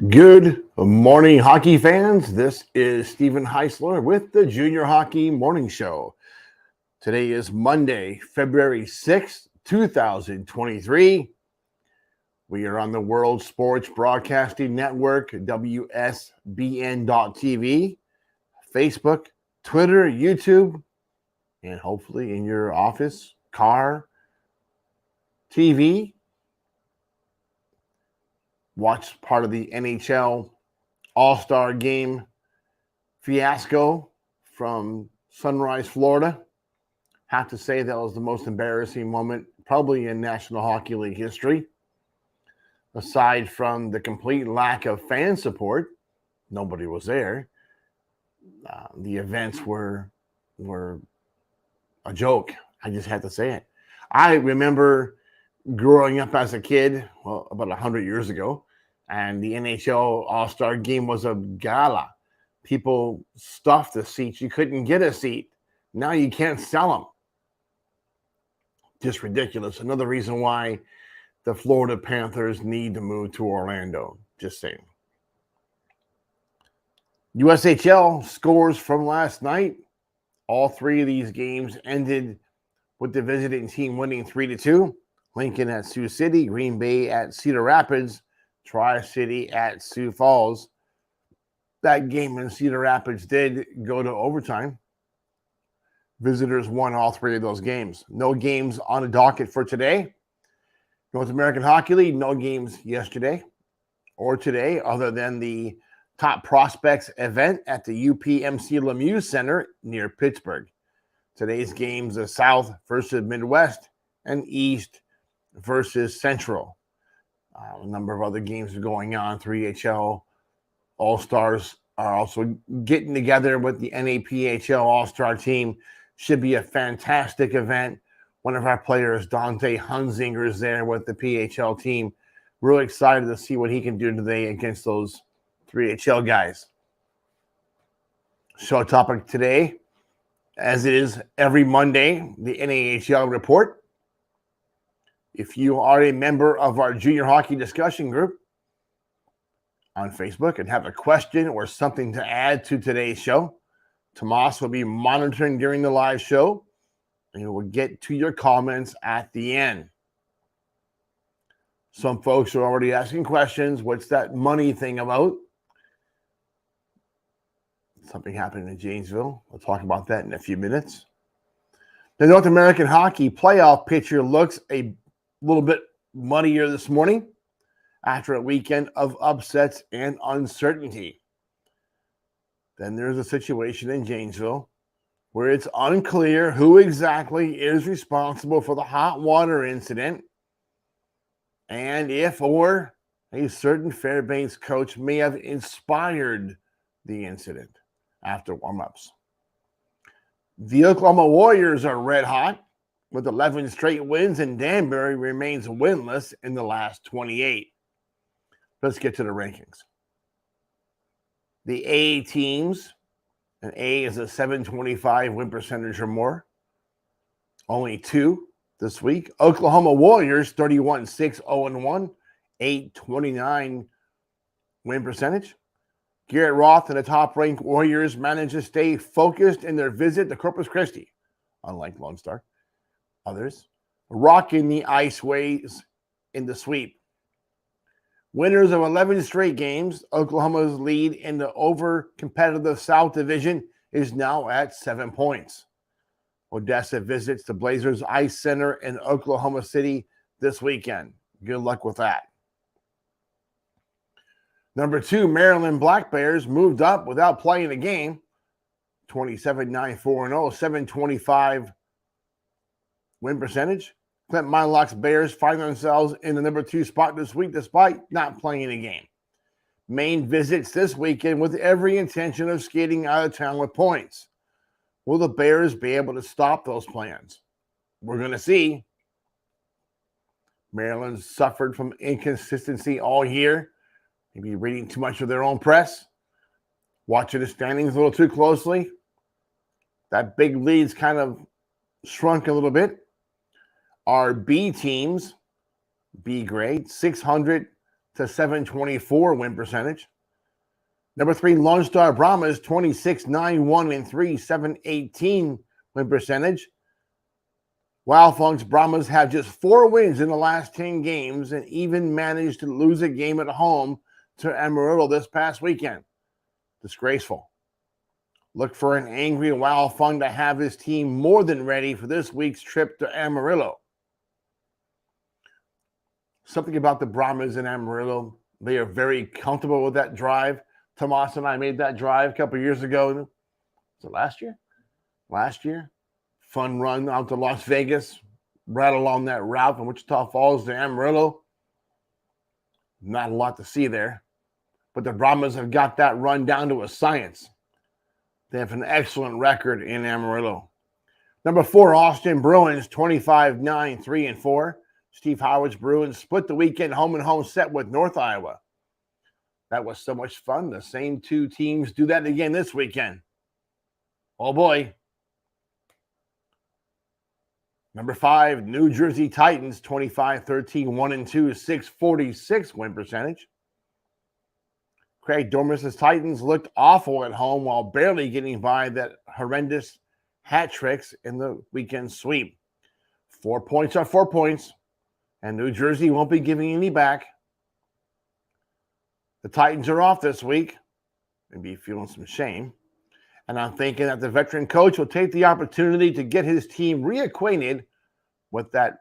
Good morning, hockey fans. This is Stephen Heisler with the Junior Hockey Morning Show. Today is Monday, February 6th, 2023. We are on the World Sports Broadcasting Network, WSBN.TV, Facebook, Twitter, YouTube, and hopefully in your office, car, TV. Watch part of the NHL All-Star Game fiasco from Sunrise, Florida. Have to say that was the most embarrassing moment probably in National Hockey League history. Aside from the complete lack of fan support, nobody was there. The events were a joke. I just had to say it. I remember growing up as a kid, well, about 100 years ago, and the NHL All-Star Game was a gala. People stuffed the seats. You couldn't get a seat. Now you can't sell them. Just ridiculous. Another reason why the Florida Panthers need to move to Orlando. Just saying. USHL scores from last night. All three of these games ended with the visiting team winning 3-2. Lincoln at Sioux City, Green Bay at Cedar Rapids, Tri-City at Sioux Falls. That game in Cedar Rapids did go to overtime. Visitors won all three of those games. No games on the docket for today. North American Hockey League, no games yesterday or today other than the Top Prospects event at the UPMC Lemieux Center near Pittsburgh. Today's games are South versus Midwest and East versus Central. A number of other games are going on. 3HL All-Stars are also getting together with the NAPHL All-Star team. Should be a fantastic event. One of our players, Dante Hunzinger, is there with the PHL team. Really excited to see what he can do today against those 3HL guys. Show topic today, as it is every Monday, the NAHL report. If you are a member of our junior hockey discussion group on Facebook and have a question or something to add to today's show, Tomas will be monitoring during the live show, and he will get to your comments at the end. Some folks are already asking questions. What's that money thing about? Something happened in Janesville. We'll talk about that in a few minutes. The North American Hockey playoff picture looks a little bit muddier this morning after a weekend of upsets and uncertainty. Then there's a situation in Janesville where it's unclear who exactly is responsible for the hot water incident and if or a certain Fairbanks coach may have inspired the incident after warm-ups. The Oklahoma Warriors are red hot with 11 straight wins, and Danbury remains winless in the last 28. Let's get to the rankings. The A teams, and A is a 725 win percentage or more. Only two this week. Oklahoma Warriors, 31-6, 0-1, 829 win percentage. Garrett Roth and the top-ranked Warriors managed to stay focused in their visit to Corpus Christi, unlike Lone Star. Others rocking the ice waves in the sweep. Winners of 11 straight games, Oklahoma's lead in the over-competitive South Division is now at 7 points. Odessa visits the Blazers Ice Center in Oklahoma City this weekend. Good luck with that. Number 2, Maryland Black Bears moved up without playing a game. 27-9-4-0, 725 win percentage. Clint Monlock's Bears find themselves in the number 2 spot this week despite not playing a game. Maine visits this weekend with every intention of skating out of town with points. Will the Bears be able to stop those plans? We're going to see. Maryland suffered from inconsistency all year. Maybe reading too much of their own press. Watching the standings a little too closely. That big lead's kind of shrunk a little bit. Our B teams, B grade, 600, to 724 win percentage. Number 3, Lone Star Brahmas, 26-9-1-3, 718 win percentage. Wild Funk's Brahmas have just 4 wins in the last 10 games and even managed to lose a game at home to Amarillo this past weekend. Disgraceful. Look for an angry Wild Funk to have his team more than ready for this week's trip to Amarillo. Something about the Brahmas in Amarillo, they are very comfortable with that drive. Tomas and I made that drive a couple years ago. Was it last year? Last year. Fun run out to Las Vegas, right along that route from Wichita Falls to Amarillo. Not a lot to see there. But the Brahmas have got that run down to a science. They have an excellent record in Amarillo. Number 4, Austin Bruins, 25-9-3-4. Steve Howard's Bruins split the weekend home and home set with North Iowa. That was so much fun. The same 2 teams do that again this weekend. Oh boy. Number 5, New Jersey Titans, 25-13-1-2, 646 win percentage. Craig Dormis's Titans looked awful at home while barely getting by that horrendous hat tricks in the weekend sweep. 4 points are 4 points, and New Jersey won't be giving any back. The Titans are off this week. Maybe feeling some shame. And I'm thinking that the veteran coach will take the opportunity to get his team reacquainted with that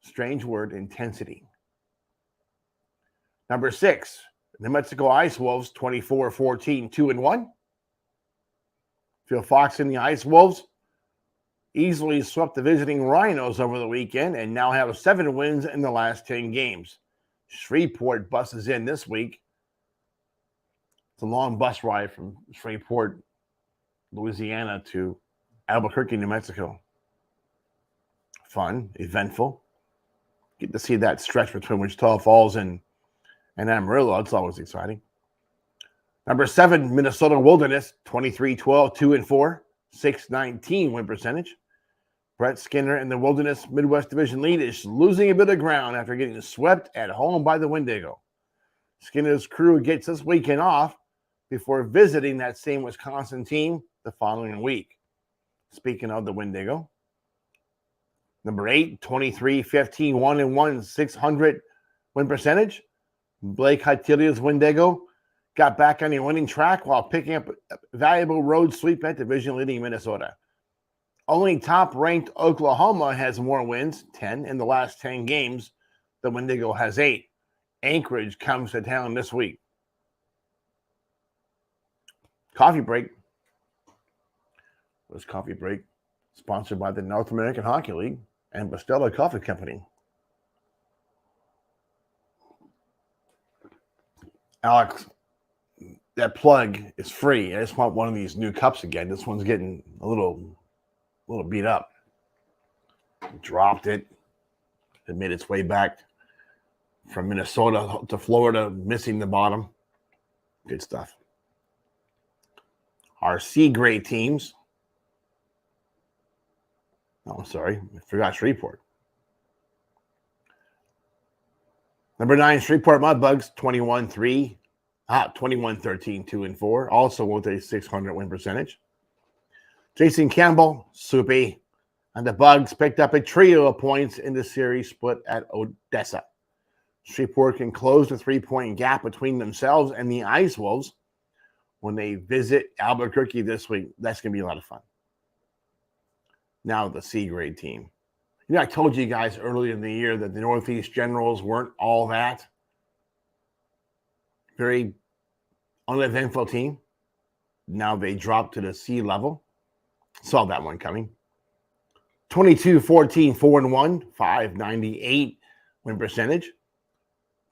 strange word, intensity. Number 6, New Mexico Ice Wolves, 24-14, 2-1. Phil Fox and the Ice Wolves easily swept the visiting Rhinos over the weekend and now have 7 wins in the last 10 games. Shreveport buses in this week. It's a long bus ride from Shreveport, Louisiana to Albuquerque, New Mexico. Fun, eventful. Get to see that stretch between Wichita Falls and Amarillo. It's always exciting. Number 7, Minnesota Wilderness, 23-12, 2-4, 619 win percentage. Brett Skinner and the Wilderness Midwest Division lead is losing a bit of ground after getting swept at home by the Wendigo. Skinner's crew gets this weekend off before visiting that same Wisconsin team the following week. Speaking of the Wendigo, number 8, 23-15, 1-1, 600 win percentage. Blake Hytilia's Wendigo got back on the winning track while picking up a valuable road sweep at division-leading Minnesota. Only top-ranked Oklahoma has more wins, 10 in the last 10 games. The Wendigo has 8. Anchorage comes to town this week. Coffee break. This coffee break sponsored by the North American Hockey League and Bustelo Coffee Company. Alex, that plug is free. I just want one of these new cups again. This one's getting a little beat up. Dropped it. It made its way back from Minnesota to Florida, missing the bottom. Good stuff. Our C-grade teams. Oh, I'm sorry. I forgot Shreveport. Number 9, Shreveport Mudbugs, 21-13, 2-4, also with a 600 win percentage. Jason Campbell, Soupy, and the Bugs picked up a trio of points in the series split at Odessa. Shreveport can close the 3-point gap between themselves and the Ice Wolves when they visit Albuquerque this week. That's going to be a lot of fun. Now the C-grade team. You know, I told you guys earlier in the year that the Northeast Generals weren't all that. Very uneventful team. Now they dropped to the C level. Saw that one coming. 22-14, 4-1, 598 win percentage.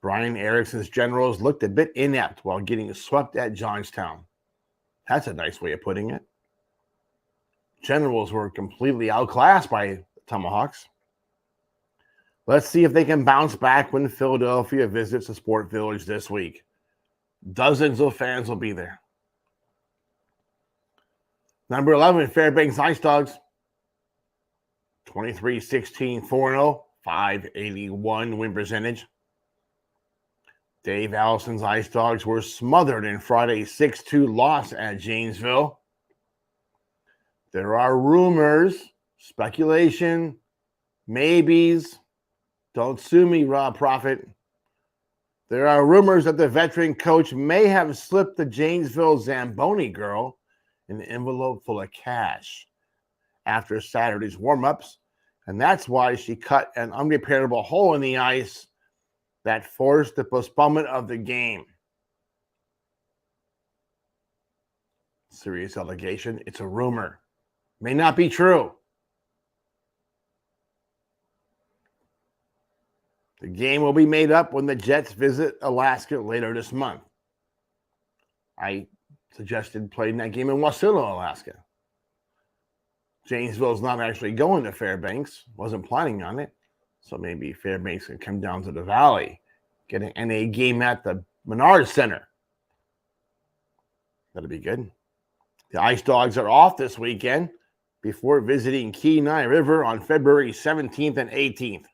Brian Erickson's Generals looked a bit inept while getting swept at Johnstown. That's a nice way of putting it. Generals were completely outclassed by the Tomahawks. Let's see if they can bounce back when Philadelphia visits the Sport Village this week. Dozens of fans will be there. Number 11, Fairbanks Ice Dogs. 23-16, 4-0, 581 win percentage. Dave Allison's Ice Dogs were smothered in Friday's 6-2 loss at Janesville. There are rumors, speculation, maybes. Don't sue me, Rob Prophet. There are rumors that the veteran coach may have slipped the Janesville Zamboni girl an envelope full of cash after Saturday's warm-ups, and that's why she cut an unrepairable hole in the ice that forced the postponement of the game. Serious allegation. It's a rumor. May not be true. The game will be made up when the Jets visit Alaska later this month. I suggested playing that game in Wasilla, Alaska. Janesville's not actually going to Fairbanks. Wasn't planning on it. So maybe Fairbanks can come down to the Valley, get an NA game at the Menard Center. That'll be good. The Ice Dogs are off this weekend before visiting Kenai River on February 17th and 18th.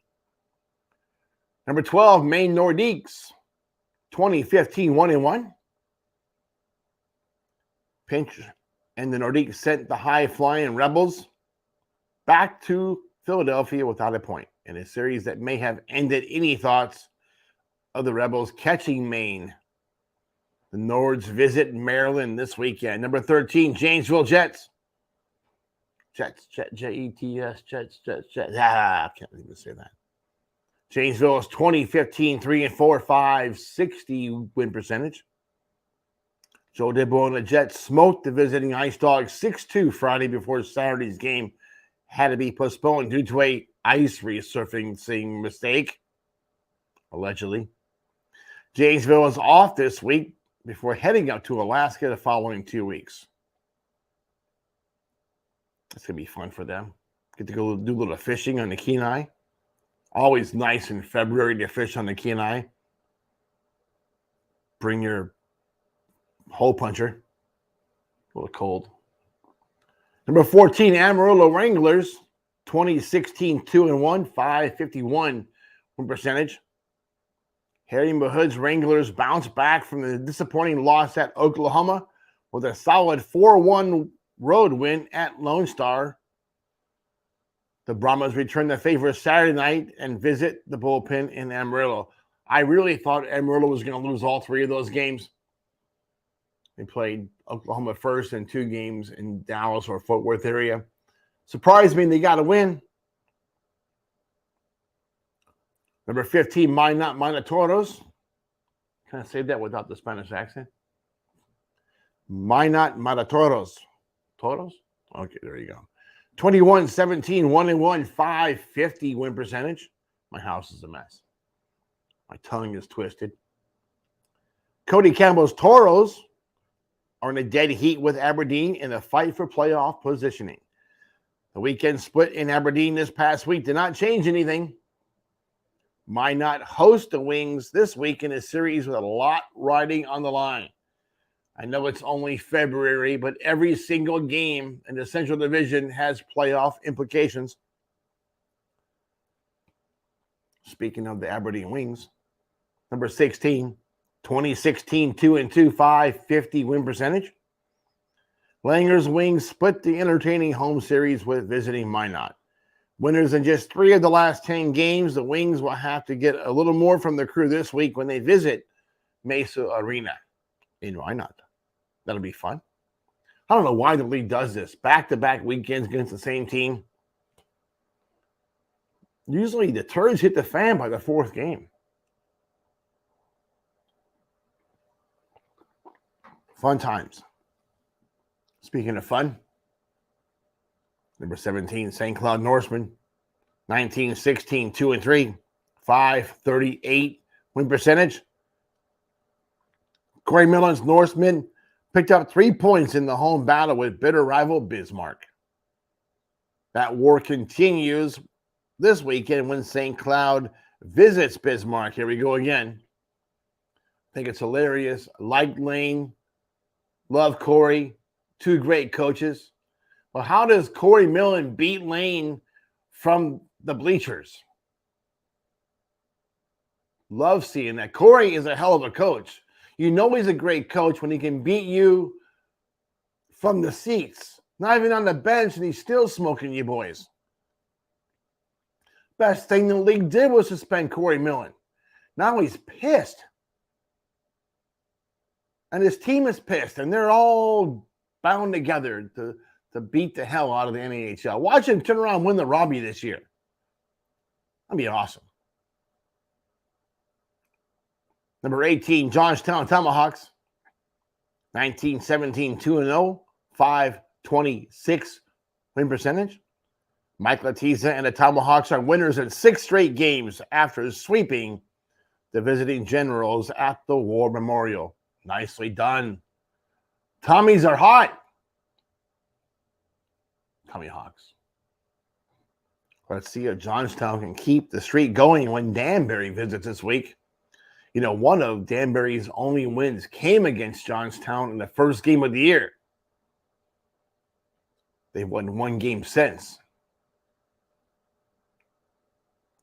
Number 12, Maine Nordiques, 2015 1-1. Pinch and the Nordiques sent the high-flying Rebels back to Philadelphia without a point in a series that may have ended any thoughts of the Rebels catching Maine. The Nords visit Maryland this weekend. Number 13, Janesville Jets. Jets, Jets. I can't even say that. Janesville is 2015 3-4, 560 win percentage. Joe Dibbo and the Jets smoked the visiting Ice Dogs 6-2 Friday before Saturday's game had to be postponed due to a ice resurfacing mistake, allegedly. Janesville is off this week before heading up to Alaska the following 2 weeks. It's going to be fun for them. Get to go do a little fishing on the Kenai. Always nice in February to fish on the Kenai. Bring your hole puncher. A little cold. Number 14, Amarillo Wranglers, 2016 2-1, 551 win percentage. Harry Mahood's Wranglers bounced back from the disappointing loss at Oklahoma with a solid 4-1 road win at Lone Star. The Brahmas return the favor Saturday night and visit the bullpen in Amarillo. I really thought Amarillo was going to lose all three of those games. They played Oklahoma first and 2 games in Dallas or Fort Worth area. Surprised me they got a win. Number 15, Minot Toros. Can I say that without the Spanish accent? Minot Toros. Toros? Okay, there you go. 21-17, 1-1, 550 win percentage. My house is a mess. My tongue is twisted. Cody Campbell's Toros are in a dead heat with Aberdeen in a fight for playoff positioning. The weekend split in Aberdeen this past week did not change anything. Minot host the Wings this week in a series with a lot riding on the line. I know it's only February, but every single game in the Central Division has playoff implications. Speaking of the Aberdeen Wings, number 16, 2016 2-2, 550 win percentage. Langer's Wings split the entertaining home series with visiting Minot. Winners in just 3 of the last 10 games, the Wings will have to get a little more from the crew this week when they visit Mesa Arena in Minot. That'll be fun. I don't know why the league does this. Back-to-back weekends against the same team. Usually the turds hit the fan by the 4th game. Fun times. Speaking of fun, number 17, St. Cloud Norseman, 19-16, 2-3, 538 win percentage. Corey Millen's Norsemen picked up 3 points in the home battle with bitter rival Bismarck. That war continues this weekend when St. Cloud visits Bismarck. Here we go again. I think it's hilarious. Like Lane, love Corey, 2 great coaches. Well, how does Corey Millen beat Lane from the bleachers? Love seeing that. Corey is a hell of a coach. You know he's a great coach when he can beat you from the seats, not even on the bench, and he's still smoking you boys. Best thing the league did was suspend Corey Millen. Now he's pissed. And his team is pissed, and they're all bound together to beat the hell out of the NAHL. Watch him turn around and win the Robbie this year. That'd be awesome. Number 18, Johnstown Tomahawks. 19-17, 2-0, 526 win percentage. Mike Latiza and the Tomahawks are winners in 6 straight games after sweeping the visiting Generals at the War Memorial. Nicely done. Tommies are hot. Tommy Hawks. Let's see if Johnstown can keep the streak going when Danbury visits this week. You know, one of Danbury's only wins came against Johnstown in the first game of the year. They've won 1 game since.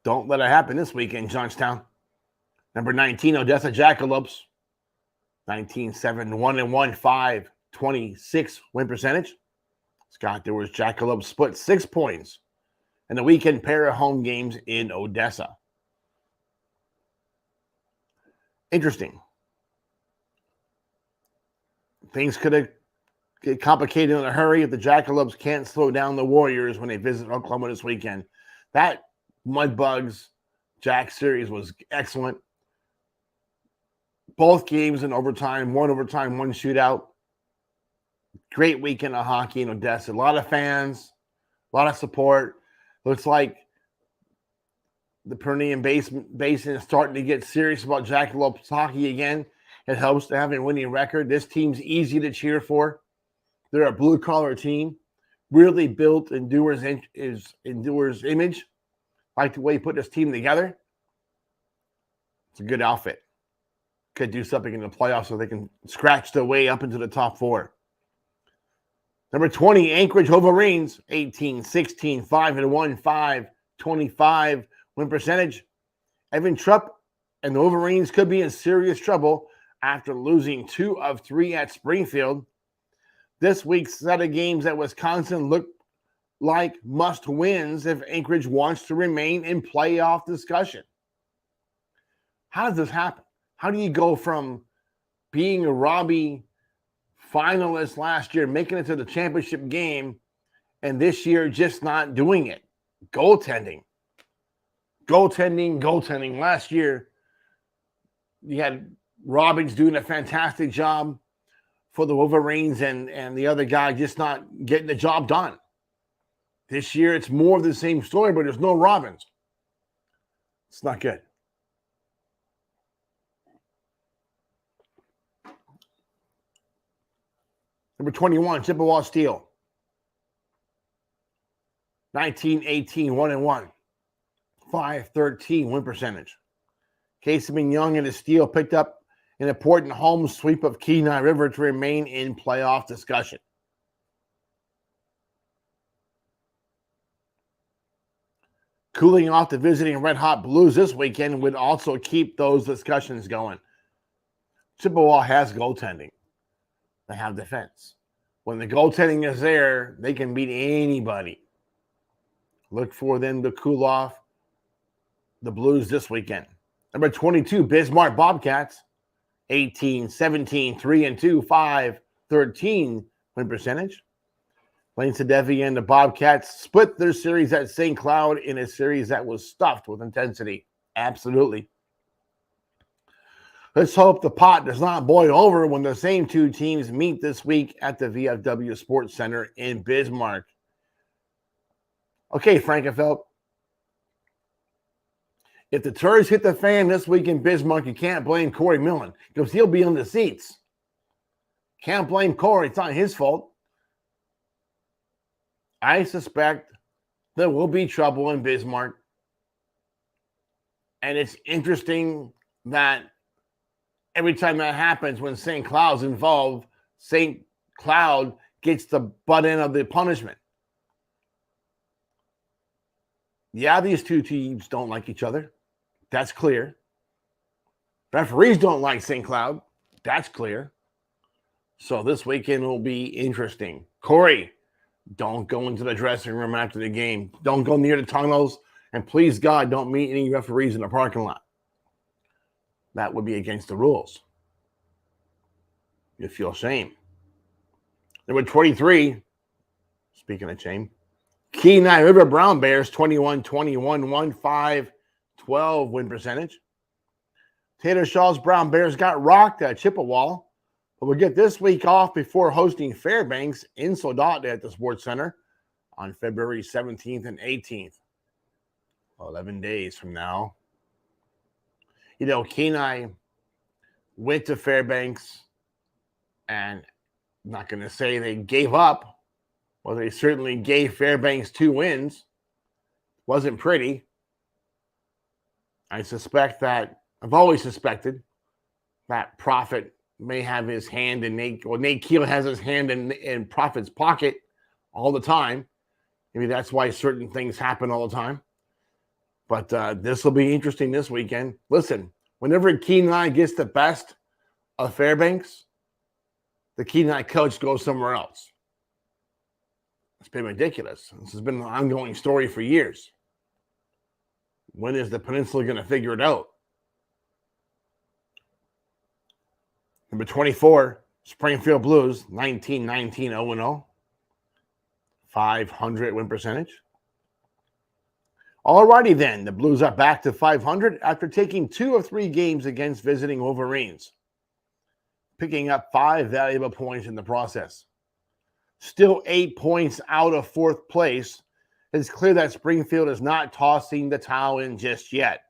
Don't let it happen this weekend, Johnstown. Number 19, Odessa Jackalopes. 19-7, 1-1, 526 win percentage. Scott Dewar's Jackalopes split 6 points in the weekend pair of home games in Odessa. Interesting. Things could have get complicated in a hurry if the Jackalopes can't slow down the Warriors when they visit Oklahoma this weekend. That Mudbugs Jack series was excellent. Both games in overtime, 1 overtime, 1 shootout. Great weekend of hockey in Odessa. A lot of fans, a lot of support. Looks like the Permian Basin is starting to get serious about Jackalopes hockey again. It helps to have a winning record. This team's easy to cheer for. They're a blue-collar team, really built in Dewar's image. Like the way he put this team together. It's a good outfit. Could do something in the playoffs so they can scratch their way up into the top 4. Number 20, Anchorage Wolverines, 18-16, 5-1, 525 win percentage. Evan Trupp and the Wolverines could be in serious trouble after losing 2 of 3 at Springfield. This week's set of games at Wisconsin look like must-wins if Anchorage wants to remain in playoff discussion. How does this happen? How do you go from being a Robbie finalist last year, making it to the championship game, and this year just not doing it? Goaltending. Last year, you had Robbins doing a fantastic job for the Wolverines and the other guy just not getting the job done. This year, it's more of the same story, but there's no Robbins. It's not good. Number 21, Chippewa Steel. 19-18, 1-1. 513 win percentage. Casey Young and the Steel picked up an important home sweep of Kenai River to remain in playoff discussion. Cooling off the visiting Red Hot Blues this weekend would also keep those discussions going. Chippewa has goaltending. They have defense. When the goaltending is there, they can beat anybody. Look for them to cool off the Blues this weekend. Number 22, Bismarck Bobcats. 18-17, 3-2, 513 win percentage. Lane Sadevi and the Bobcats split their series at St. Cloud in a series that was stuffed with intensity. Absolutely. Let's hope the pot does not boil over when the same 2 teams meet this week at the VFW Sports Center in Bismarck. Okay, Frankfeld. If the turds hit the fan this week in Bismarck, you can't blame Corey Millen because he'll be on the seats. Can't blame Corey. It's not his fault. I suspect there will be trouble in Bismarck. And it's interesting that every time that happens, when St. Cloud's involved, St. Cloud gets the butt end of the punishment. Yeah, these 2 teams don't like each other. That's clear. Referees don't like St. Cloud. That's clear. So this weekend will be interesting. Corey, don't go into the dressing room after the game. Don't go near the tunnels. And please, God, don't meet any referees in the parking lot. That would be against the rules. You feel shame. Number 23, speaking of shame, Kenai River Brown Bears, 21-21, 1-5-12 win percentage. Tater Shaw's Brown Bears got rocked at Chippewa, but we'll get this week off before hosting Fairbanks in Soldotna at the Sports Center on February 17th and 18th. 11 days from now. You know, Kenai went to Fairbanks, and I'm not going to say they gave up. Well, they certainly gave Fairbanks 2 wins. Wasn't pretty. I've always suspected that Prophet may have his hand in Nate Keel has his hand in Prophet's pocket all the time. Maybe that's why certain things happen all the time. But this will be interesting this weekend. Listen, whenever Kenai gets the best of Fairbanks, the Kenai coach goes somewhere else. It's been ridiculous. This has been an ongoing story for years. When is the Peninsula going to figure it out? Number 24, Springfield Blues, 19-19, 0-0. 500 win percentage. Alrighty then, the Blues are back to 500 after taking 2 of 3 games against visiting Wolverines, picking up 5 valuable points in the process. Still 8 points out of 4th place. It's clear that Springfield is not tossing the towel in just yet.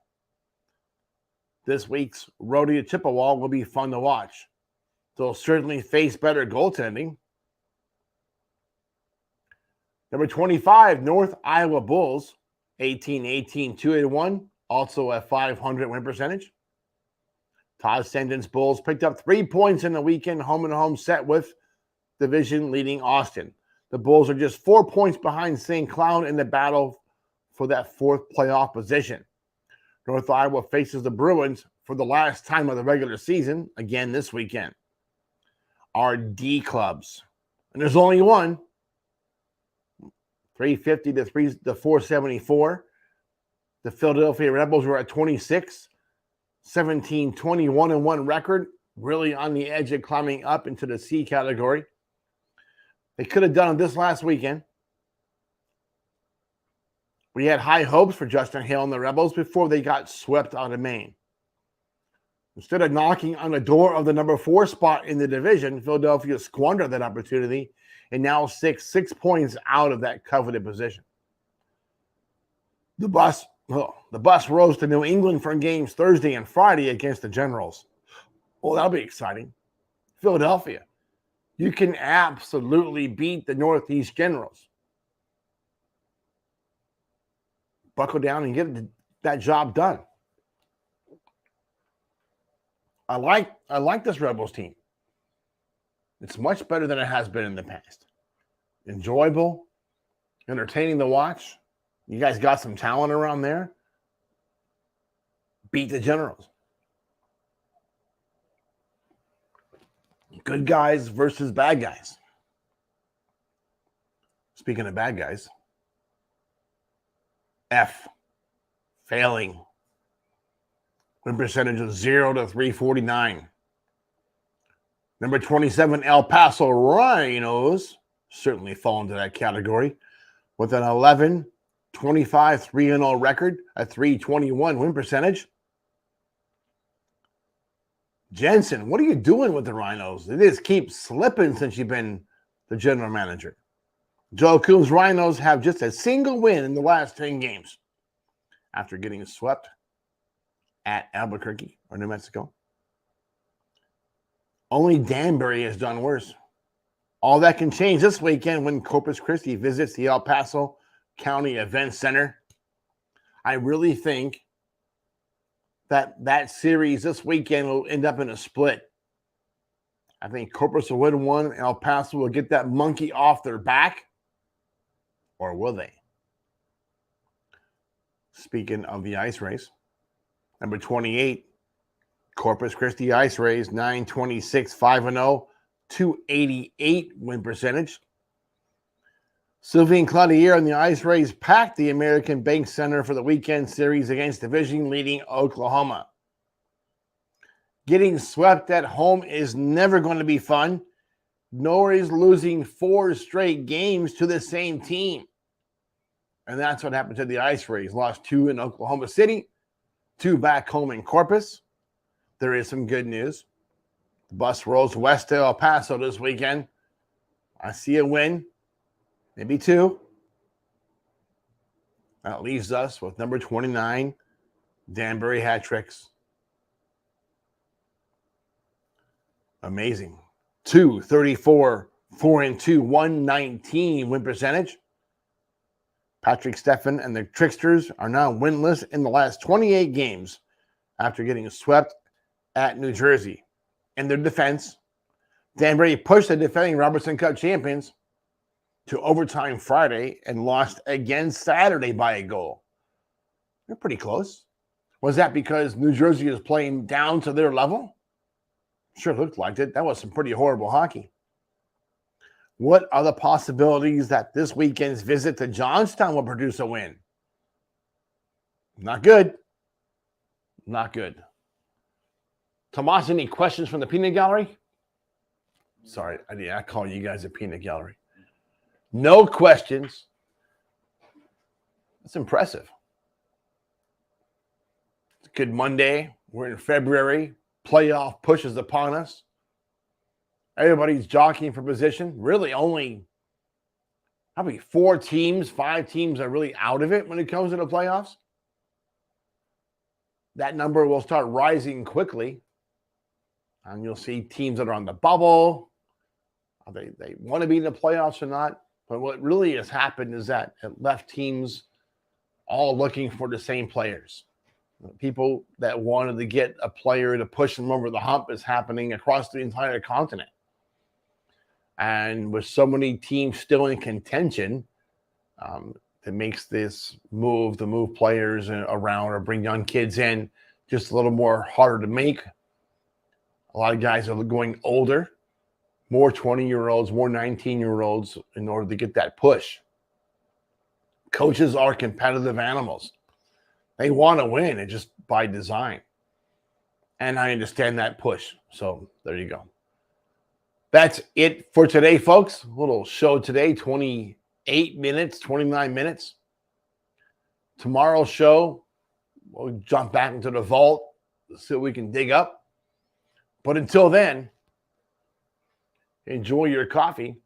This week's road to Chippewa will be fun to watch. They'll certainly face better goaltending. Number 25, North Iowa Bulls, 18-18, 2-1, also a 500 win percentage. Todd Sendon's Bulls picked up 3 points in the weekend home-and-home set with division-leading Austin. The Bulls are just 4 points behind St. Cloud in the battle for that 4th playoff position. North Iowa faces the Bruins for the last time of the regular season, again this weekend. Our D clubs, and there's only one, 350 to 474. The Philadelphia Rebels were at 26, 17-21-1 record, really on the edge of climbing up into the C category. They could have done it this last weekend. We had high hopes for Justin Hale and the Rebels before they got swept out of Maine. Instead of knocking on the door of the number 4 spot in the division, Philadelphia squandered that opportunity and now 6 points out of that coveted position. The bus rose to New England for games Thursday and Friday against the Generals. Oh, that'll be exciting. Philadelphia, you can absolutely beat the Northeast Generals. Buckle down and get that job done. I like this Rebels team. It's much better than it has been in the past. Enjoyable, entertaining to watch. You guys got some talent around there. Beat the Generals. Good guys versus bad guys. Speaking of bad guys, F, failing. Win percentage of 0 to 349. Number 27, El Paso Rhinos, certainly fall into that category, with an 11-25, 3-0 record, a 321 win percentage. Jensen, what are you doing with the Rhinos? They just keep slipping since you've been the general manager. Joe Coombs' Rhinos have just a single win in the last 10 games after getting swept at Albuquerque or New Mexico. Only Danbury has done worse. All that can change this weekend when Corpus Christi visits the El Paso County Event Center. I really think that series this weekend will end up in a split. I think Corpus will win one, and El Paso will get that monkey off their back. Or will they? Speaking of the ice race, number 28, Corpus Christi Ice Rays, 926, 5-0, 288 win percentage. Sylvain Cloutier and the Ice Rays packed the American Bank Center for the weekend series against division-leading Oklahoma. Getting swept at home is never going to be fun, nor is losing 4 straight games to the same team. And that's what happened to the Ice Rays. Lost 2 in Oklahoma City, 2 back home in Corpus. There is some good news. The bus rolls west to El Paso this weekend. I see a win, maybe 2. That leaves us with number 29, Danbury hat tricks. Amazing. 234, 4-2, 119 win percentage. Patrick Steffen and the Tricksters are now winless in the last 28 games after getting swept at New Jersey. In their defense, Danbury pushed the defending Robertson Cup champions to overtime Friday and lost again Saturday by a goal. They're pretty close. Was that because New Jersey is playing down to their level? Sure looked like it. That was some pretty horrible hockey. What are the possibilities that this weekend's visit to Johnstown will produce a win? Not good. Not good. Tomas, any questions from the peanut gallery? Sorry, I call you guys a peanut gallery. No questions. That's impressive. It's a good Monday. We're in February. Playoff push is upon us. Everybody's jockeying for position. Really only probably 4 teams, 5 teams are really out of it when it comes to the playoffs. That number will start rising quickly. And you'll see teams that are on the bubble. They want to be in the playoffs or not. But what really has happened is that it left teams all looking for the same players. People that wanted to get a player to push them over the hump is happening across the entire continent. And with so many teams still in contention, it makes this move to move players around or bring young kids in just a little more harder to make. A lot of guys are going older, more 20-year-olds, more 19-year-olds in order to get that push. Coaches are competitive animals. They want to win, it's just by design. And I understand that push. So there you go. That's it for today, folks. A little show today, 28 minutes, 29 minutes. Tomorrow's show, we'll jump back into the vault, see what we can dig up. But until then, enjoy your coffee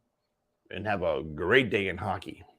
and have a great day in hockey.